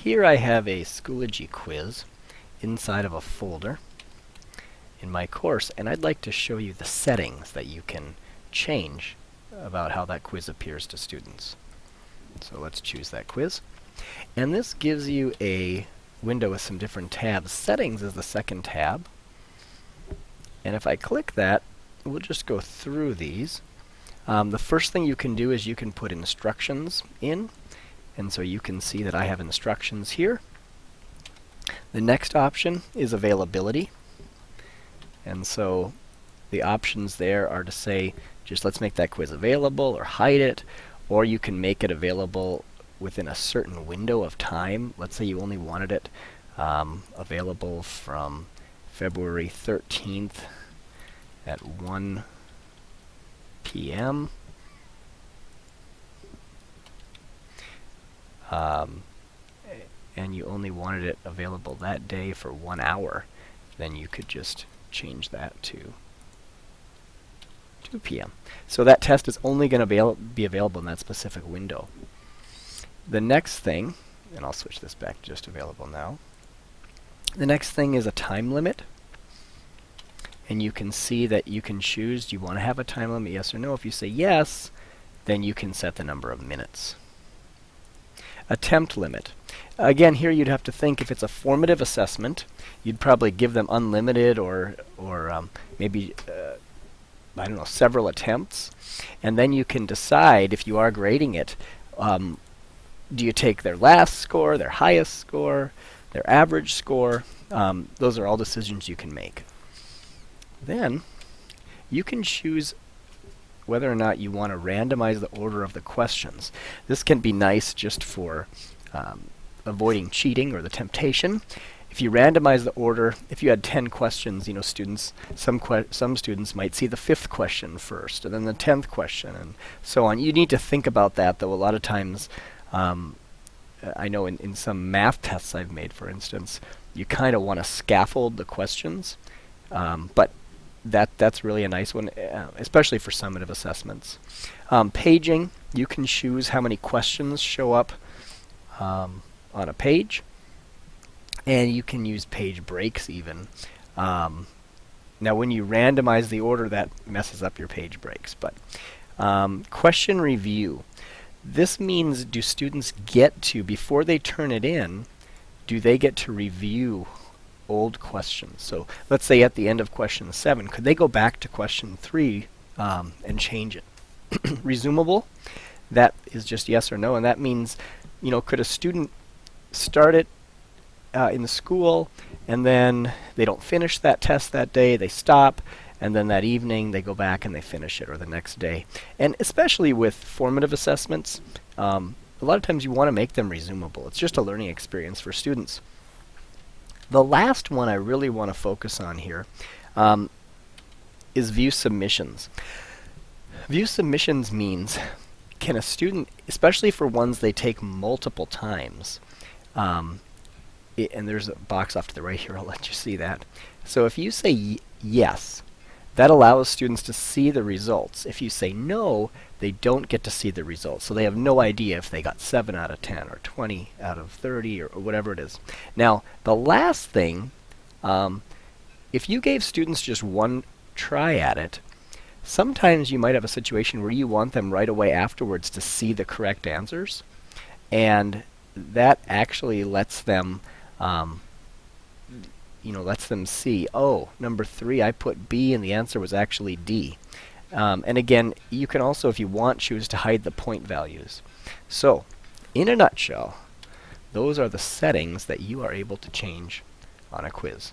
Here I have a Schoology quiz inside of a folder in my course, and I'd like to show you the settings that you can change about how that quiz appears to students. So let's choose that quiz. And this gives you a window with some different tabs. Settings is the second tab. And if I click that, we'll just go through these. The first thing you can do is you can put instructions in. And so you can see that I have instructions here. The next option is availability. And so the options there are to say, just let's make that quiz available or hide it, or you can make it available within a certain window of time. Let's say you only wanted it available from February 13th at 1 p.m. And you only wanted it available that day for 1 hour, then you could just change that to 2 p.m. So that test is only going to be available in that specific window. The next thing, and I'll switch this back to just available now. The next thing is a time limit. And you can see that you can choose, do you want to have a time limit, yes or no? If you say yes, then you can set the number of minutes. Attempt limit. Again, here you'd have to think if it's a formative assessment, you'd probably give them unlimited or maybe, I don't know, several attempts. And then you can decide if you are grading it, do you take their last score, their highest score, their average score? Those are all decisions you can make. Then you can choose whether or not you want to randomize the order of the questions. This can be nice just for avoiding cheating or the temptation. If you randomize the order, if you had 10 questions, you know, some students might see the 5th question first, and then the 10th question, and so on. You need to think about that, though. A lot of times, I know in some math tests I've made, for instance, you kind of want to scaffold the questions, but that's really a nice one, especially for summative assessments. Paging, you can choose how many questions show up on a page, and you can use page breaks even. Now when you randomize the order, that messes up your page breaks. But question review. This means, do students get to, before they turn it in, do they get to review old questions? So let's say at the end of question 7, could they go back to question 3 and change it? Resumable, that is just yes or no, and that means, you know, could a student start it in the school and then they don't finish that test that day, they stop, and then that evening they go back and they finish it, or the next day. And especially with formative assessments, a lot of times you want to make them resumable. It's just a learning experience for students. The last one I really want to focus on here is view submissions. View submissions means, can a student, especially for ones they take multiple times, and there's a box off to the right here, I'll let you see that. So if you say yes, that allows students to see the results. If you say no, they don't get to see the results. So they have no idea if they got 7 out of 10 or 20 out of 30 or whatever it is. Now, the last thing, if you gave students just one try at it, sometimes you might have a situation where you want them right away afterwards to see the correct answers. And that actually lets them lets them see, oh, number 3, I put B and the answer was actually D. And again, you can also, if you want, choose to hide the point values. So, in a nutshell, those are the settings that you are able to change on a quiz.